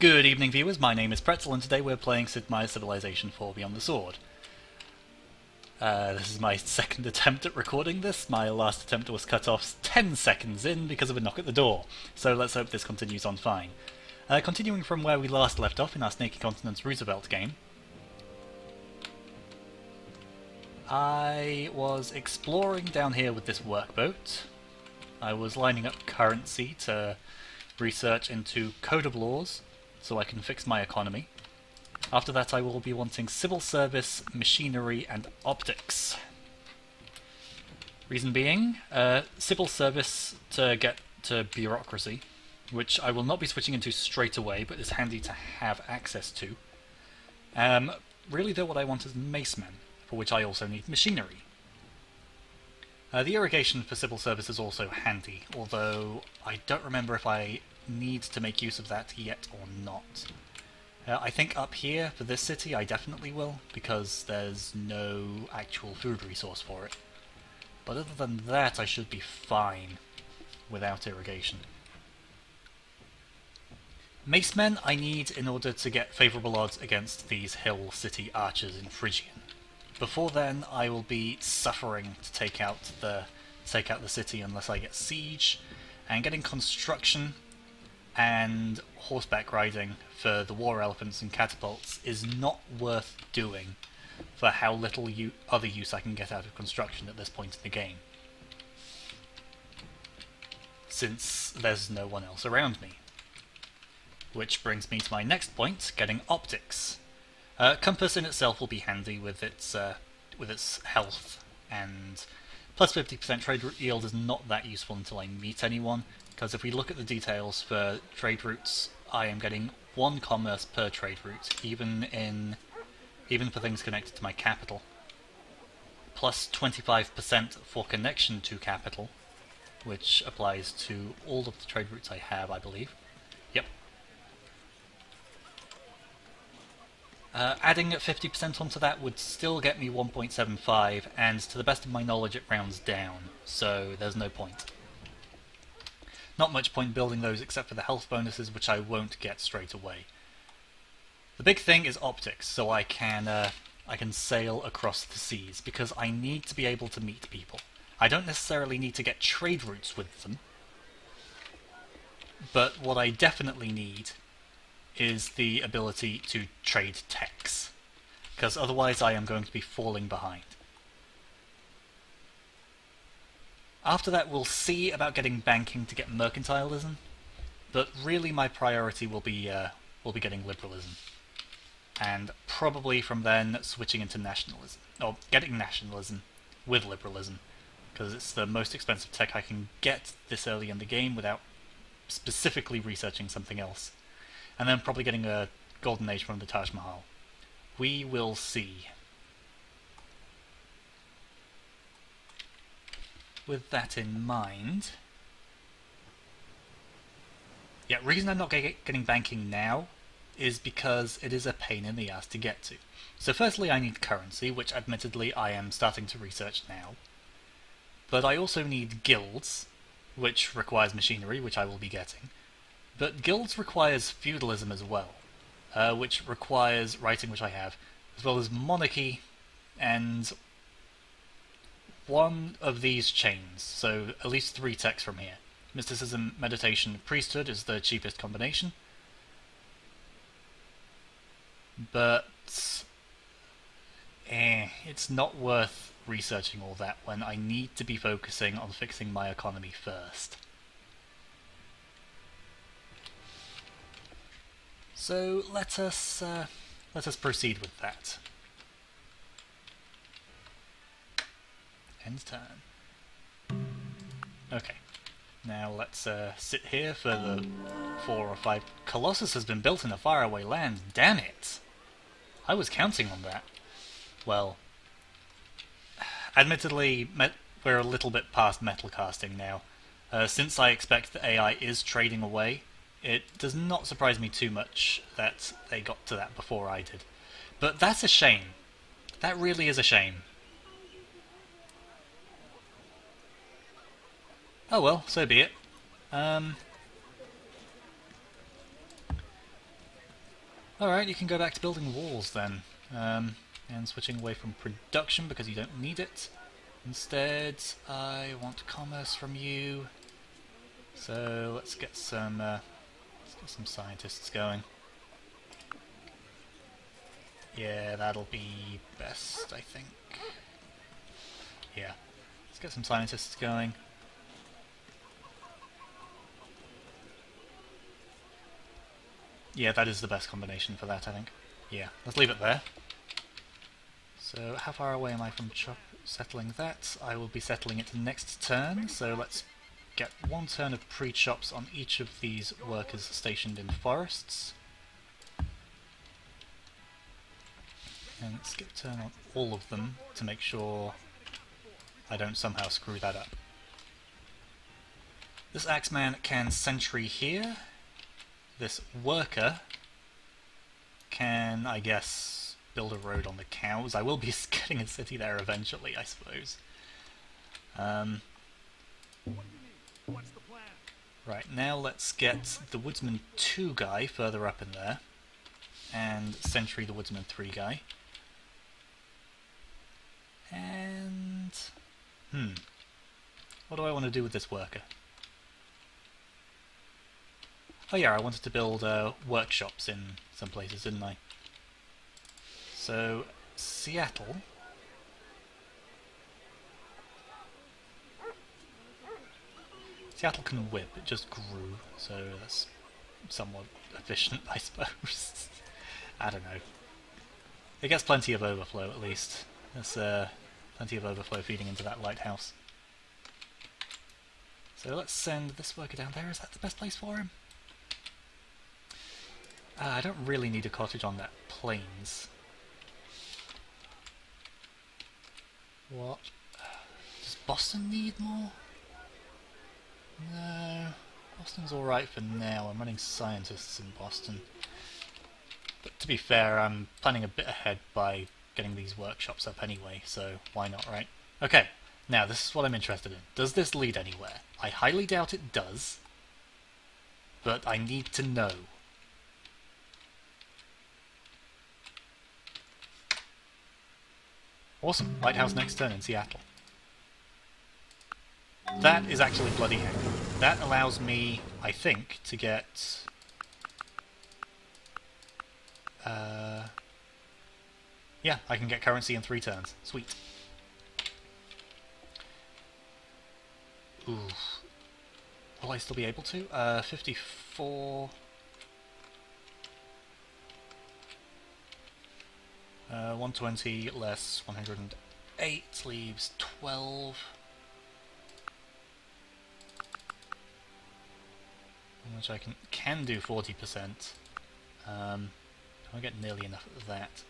Good evening, viewers. My name is Pretzle, and today we're playing Sid Meier's Civilization 4 Beyond the Sword. This is my second attempt at recording this. My last attempt was cut off 10 seconds in because of a knock at the door, so let's hope this continues on fine. Continuing from where we last left off in our Snaky Continents Roosevelt game, I was exploring down here with this workboat. I was lining up currency to research into code of laws, so I can fix my economy. After that I will be wanting civil service, machinery and optics. Reason being, civil service to get to bureaucracy, which I will not be switching into straight away, but is handy to have access to. Really though what I want is macemen, for which I also need machinery. The irrigation for civil service is also handy, although I don't remember if I need to make use of that yet or not. I think up here, for this city, I definitely will, because there's no actual food resource for it. But other than that, I should be fine without irrigation. Macemen I need in order to get favourable odds against these hill city archers in Phrygian. Before then, I will be suffering to take out the city unless I get siege, and getting construction and horseback riding for the war elephants and catapults is not worth doing for how little other use I can get out of construction at this point in the game, since there's no one else around me. Which brings me to my next point, getting optics. Compass in itself will be handy with its health, and plus 50% trade route yield is not that useful until I meet anyone, because if we look at the details for trade routes, I am getting 1 commerce per trade route, even for things connected to my capital. Plus 25% for connection to capital, which applies to all of the trade routes I have, I believe. Yep. Adding 50% onto that would still get me 1.75, and to the best of my knowledge it rounds down, so there's no point. Not much point building those except for the health bonuses, which I won't get straight away. The big thing is optics, so I can sail across the seas, because I need to be able to meet people. I don't necessarily need to get trade routes with them, but what I definitely need is the ability to trade techs, because otherwise I am going to be falling behind. After that we'll see about getting banking to get mercantilism, but really my priority will be getting liberalism, and probably from then switching into nationalism, or getting nationalism with liberalism, because it's the most expensive tech I can get this early in the game without specifically researching something else, and then probably getting a golden age from the Taj Mahal. We will see. With that in mind, yeah, reason I'm not getting banking now is because it is a pain in the ass to get to. So firstly I need currency, which admittedly I am starting to research now, but I also need guilds, which requires machinery, which I will be getting, but guilds requires feudalism as well, which requires writing, which I have, as well as monarchy and one of these chains, so at least 3 techs from here. Mysticism, meditation, priesthood is the cheapest combination, but it's not worth researching all that when I need to be focusing on fixing my economy first. So let us proceed with that. End turn. Okay, now let's sit here for the 4 or 5... Colossus has been built in a faraway land, damn it! I was counting on that. Well, admittedly, we're a little bit past metal casting now. Since I expect the AI is trading away, it does not surprise me too much that they got to that before I did. But that's a shame. That really is a shame. Oh well, so be it. Alright, you can go back to building walls then. And switching away from production because you don't need it. Instead, I want commerce from you. So let's get some scientists going. Yeah, that'll be best, I think. Yeah, let's get some scientists going. Yeah, that is the best combination for that, I think. Yeah, let's leave it there. So how far away am I from settling that? I will be settling it next turn, so let's get one turn of pre-chops on each of these workers stationed in forests. And let's get a turn on all of them to make sure I don't somehow screw that up. This Axeman can sentry here. This worker can, I guess, build a road on the cows. I will be getting a city there eventually, I suppose. Right, now let's get the Woodsman 2 guy further up in there, and sentry the Woodsman 3 guy. And... what do I want to do with this worker? Oh yeah, I wanted to build workshops in some places, didn't I? So, Seattle... Seattle can whip, it just grew, so that's somewhat efficient, I suppose. I don't know. It gets plenty of overflow, at least. There's plenty of overflow feeding into that lighthouse. So let's send this worker down there. Is that the best place for him? I don't really need a cottage on that plains. What? Does Boston need more? No. Boston's alright for now. I'm running scientists in Boston. But to be fair, I'm planning a bit ahead by getting these workshops up anyway, so why not, right? Okay, now this is what I'm interested in. Does this lead anywhere? I highly doubt it does, but I need to know. Awesome, lighthouse next turn in Seattle. That is actually bloody handy. That allows me, I think, to get... yeah, I can get currency in 3 turns. Sweet. Ooh. Will I still be able to? 54... 120 less 108 leaves 12. Which I can do 40%. I'll get nearly enough of that.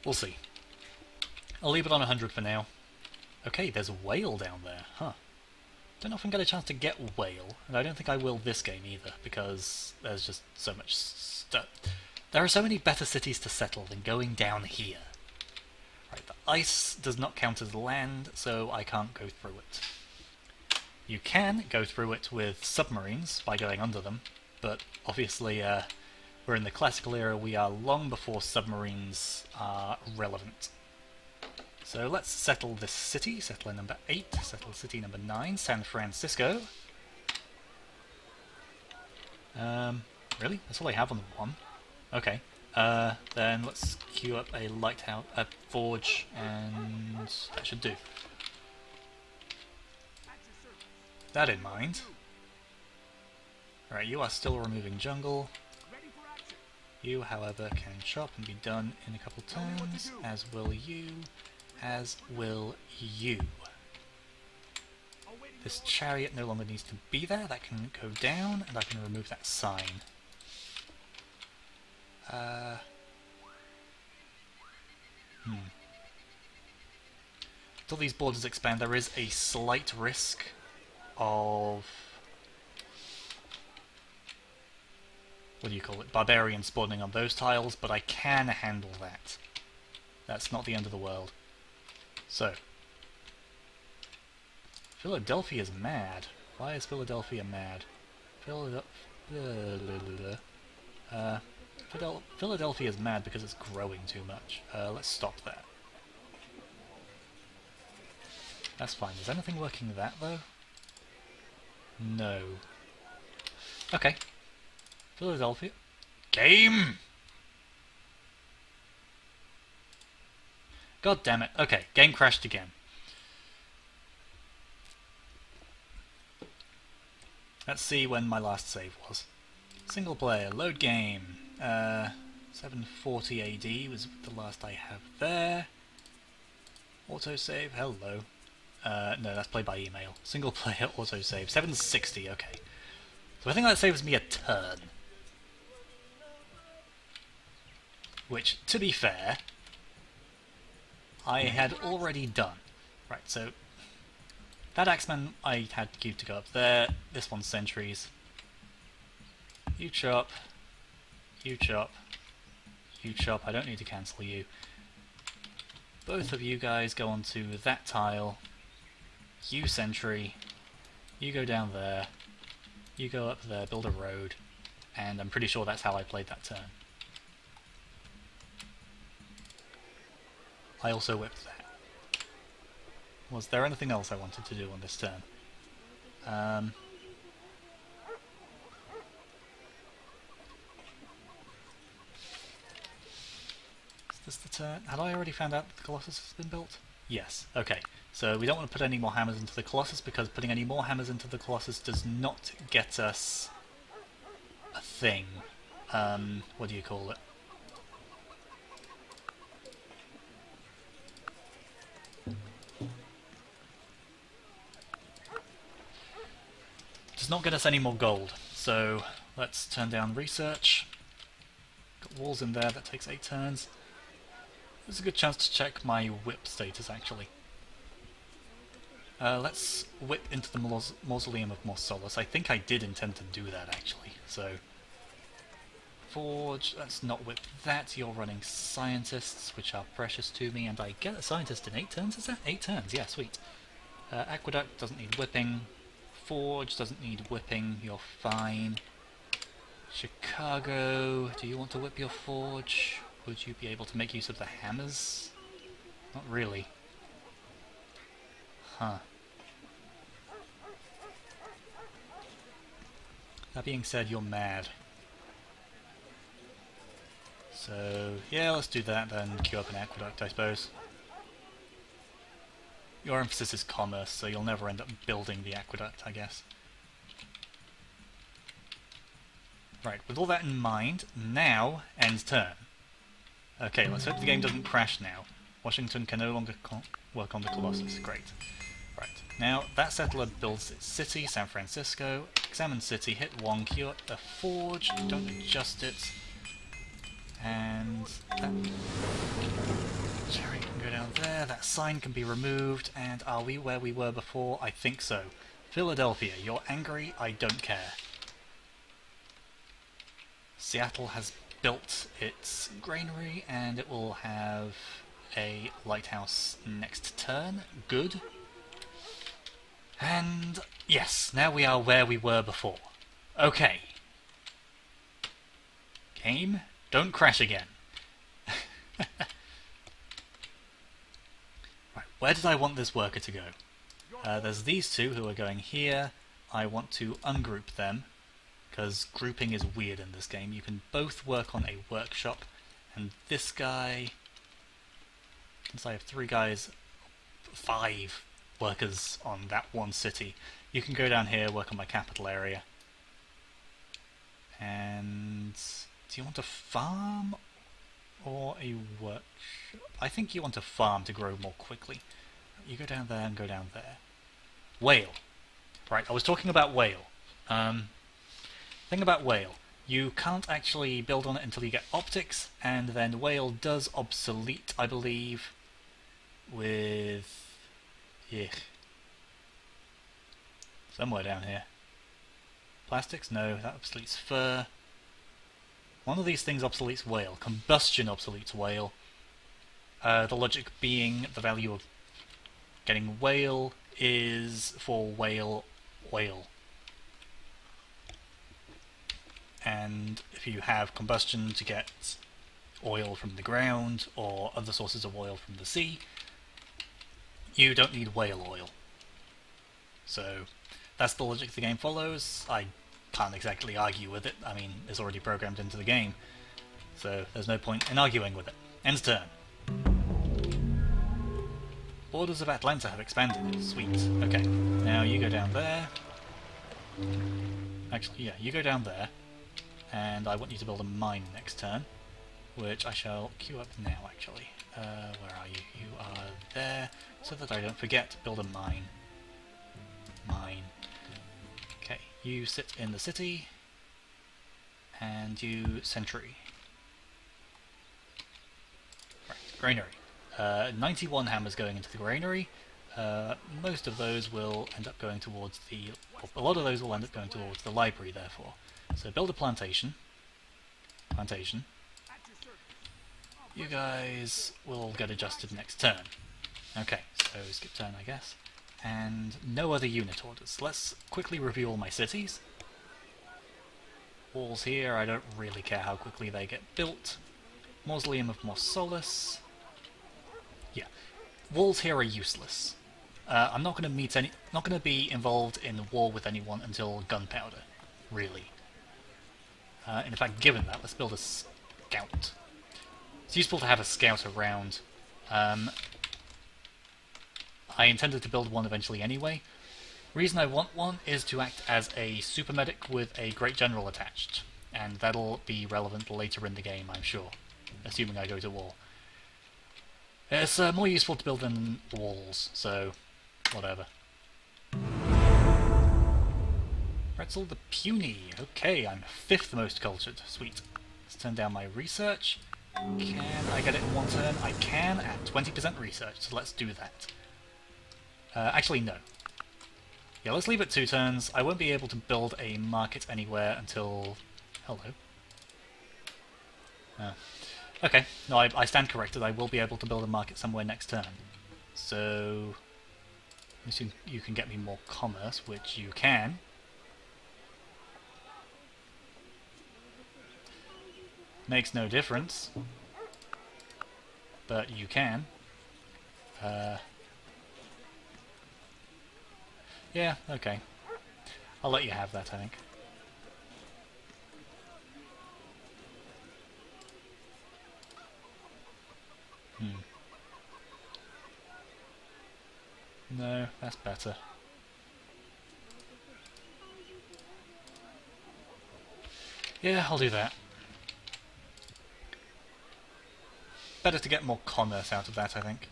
We'll see. I'll leave it on 100 for now. Okay, there's a whale down there, huh. Don't often get a chance to get whale, and I don't think I will this game either, because there's just so much stuff. There are so many better cities to settle than going down here. Right, the ice does not count as land, so I can't go through it. You can go through it with submarines by going under them, but obviously we're in the classical era, we are long before submarines are relevant. So let's settle this city, settler number 8, settle city number 9, San Francisco. Really? That's all I have on the one? Okay. Then let's queue up a lighthouse, a forge, and that should do. That in mind. Alright, you are still removing jungle. You, however, can chop and be done in a couple turns, as will you, as will you. This chariot no longer needs to be there, that can go down, and I can remove that sign. Until these borders expand, there is a slight risk of... what do you call it? Barbarians spawning on those tiles, but I can handle that. That's not the end of the world. So, Philadelphia's mad. Why is Philadelphia mad? Philadelphia's mad because it's growing too much. Let's stop that. That's fine. Is anything working with that, though? No. Okay. Philadelphia. Game! God damn it. Okay, game crashed again. Let's see when my last save was. Single player, load game. 740 AD was the last I have there. Autosave, hello. No, that's played by email. Single player autosave, 760, okay. So I think that saves me a turn. Which, to be fair, I had already done. Right, so that Axeman I had queued to go up there. This one's sentries. You chop. You chop. You chop. I don't need to cancel you. Both of you guys go onto that tile. You sentry. You go down there. You go up there, build a road. And I'm pretty sure that's how I played that turn. I also whipped that. Was there anything else I wanted to do on this turn? Is this the turn? Had I already found out that the Colossus has been built? Yes. Okay. So we don't want to put any more hammers into the Colossus because putting any more hammers into the Colossus does not get us a thing. What do you call it? Does not get us any more gold. So let's turn down research. Got walls in there, that takes 8 turns. There's a good chance to check my whip status actually. Let's whip into the Mausoleum of Mos Solus. I think I did intend to do that actually. So Forge, let's not whip that. You're running scientists, which are precious to me, and I get a scientist in 8 turns, is that? 8 turns, yeah, sweet. Aqueduct doesn't need whipping. Forge doesn't need whipping, you're fine. Chicago, do you want to whip your forge? Would you be able to make use of the hammers? Not really. Huh. That being said, you're mad. So, yeah, let's do that then, queue up an aqueduct, I suppose. Your emphasis is commerce, so you'll never end up building the aqueduct, I guess. Right, with all that in mind, now, end turn. Okay, let's hope the game doesn't crash now. Washington can no longer work on the Colossus, great. Right, now, that settler builds its city, San Francisco. Examine city, hit 1, queue up a forge, don't adjust it. And that chariot can go down there, that sign can be removed, and are we where we were before? I think so. Philadelphia, you're angry, I don't care. Seattle has built its granary, and it will have a lighthouse next turn. Good. And yes, now we are where we were before. Okay. Game, don't crash again. Right, where did I want this worker to go? There's these two who are going here. I want to ungroup them, because grouping is weird in this game. You can both work on a workshop, and this guy, since I have 5 workers on that one city, you can go down here, work on my capital area. And do you want a farm or a workshop? I think you want a farm to grow more quickly. You go down there and go down there. Whale. Right, I was talking about whale. Thing about whale, you can't actually build on it until you get optics, and then whale does obsolete, I believe, with... somewhere down here. Plastics? No, that obsoletes fur. One of these things obsoletes whale. Combustion obsoletes whale. The logic being the value of getting whale is for whale oil. And if you have combustion to get oil from the ground or other sources of oil from the sea, you don't need whale oil. So that's the logic the game follows. I can't exactly argue with it. I mean, it's already programmed into the game, so there's no point in arguing with it. End turn. Borders of Atlanta have expanded. Sweet. Okay, now you go down there. Actually, yeah, you go down there, and I want you to build a mine next turn, which I shall queue up now, actually. Where are you? You are there, so that I don't forget, build a mine. Mine. Okay, you sit in the city, and you sentry. Right, granary. 91 hammers going into the granary. Most of those will end up going towards the... a lot of those will end up going towards the library, therefore. So build a plantation. Plantation. You guys will get adjusted next turn. Okay, so skip turn, I guess. And no other unit orders. Let's quickly review all my cities. Walls here, I don't really care how quickly they get built. Mausoleum of Mos Solus. Yeah, walls here are useless. I'm not going to be involved in war with anyone until gunpowder, really. In fact, given that, let's build a scout. It's useful to have a scout around. I intended to build one eventually anyway. Reason I want one is to act as a super medic with a great general attached, and that'll be relevant later in the game, I'm sure, assuming I go to war. It's more useful to build than walls, so whatever. Pretzle the Puny. Okay, I'm 5th most cultured. Sweet. Let's turn down my research. Can I get it in one turn? I can, at 20% research, so let's do that. Actually, no. Yeah, let's leave it 2 turns. I won't be able to build a market anywhere until... Hello. Oh. Okay, no, I stand corrected. I will be able to build a market somewhere next turn. So... you can get me more commerce, which you can. Makes no difference. But you can. Yeah, okay. I'll let you have that, I think. No, that's better. Yeah, I'll do that. Better to get more commerce out of that, I think.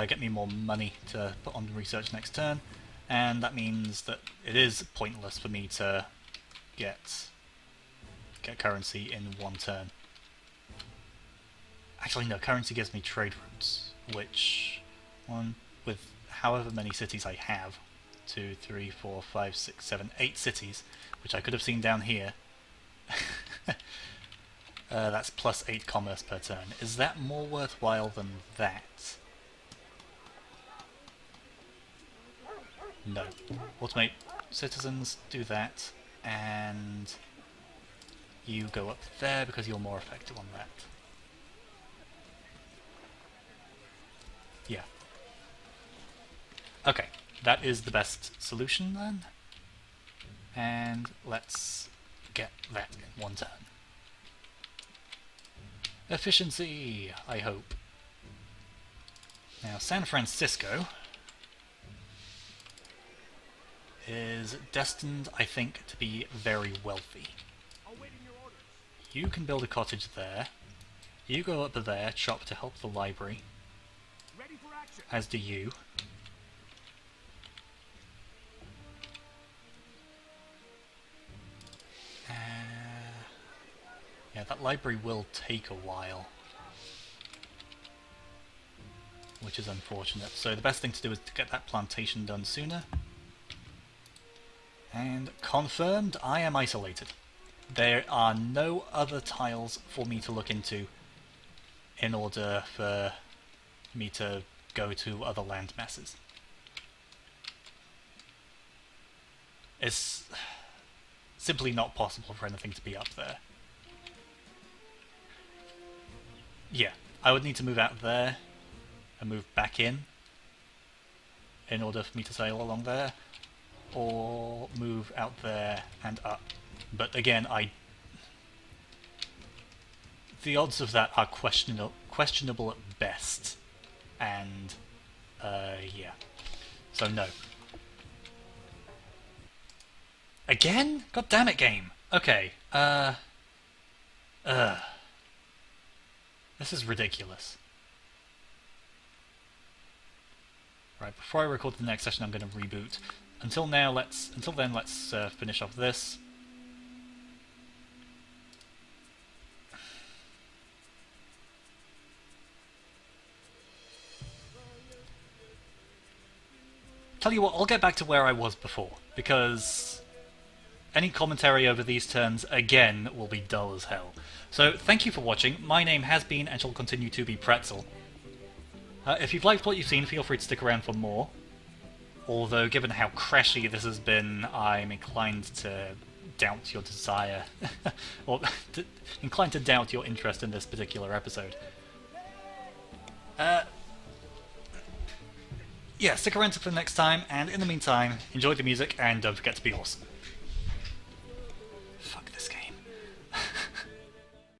Get me more money to put on research next turn, and that means that it is pointless for me to get currency in one turn. Actually, no, currency gives me trade routes, which, with however many cities I have, 2, 3, 4, 5, 6, 7, 8 cities, which I could have seen down here, that's plus 8 commerce per turn. Is that more worthwhile than that? No. Automate citizens, do that, and you go up there because you're more effective on that. Yeah. Okay, that is the best solution then. And let's get that in one turn. Efficiency, I hope. Now, San Francisco is destined, I think, to be very wealthy. You can build a cottage there. You go up there, chop to help the library. As do you. Yeah, that library will take a while, which is unfortunate. So the best thing to do is to get that plantation done sooner. And confirmed, I am isolated. There are no other tiles for me to look into in order for me to go to other land masses. It's simply not possible for anything to be up there. Yeah, I would need to move out there and move back in order for me to sail along there, or move out there and up. But again, the odds of that are questionable at best, and yeah, so no. Again? God damn it, game. Okay, this is ridiculous. Right, before I record the next session, I'm going to reboot. Until then, let's finish off this. Tell you what, I'll get back to where I was before, because any commentary over these turns, again, will be dull as hell. So, thank you for watching. My name has been, and shall continue to be, Pretzle. If you've liked what you've seen, feel free to stick around for more. Although, given how crashy this has been, I'm inclined to doubt your desire, or inclined to doubt your interest in this particular episode. Yeah, stick around for the next time, and in the meantime, enjoy the music, and don't forget to be awesome.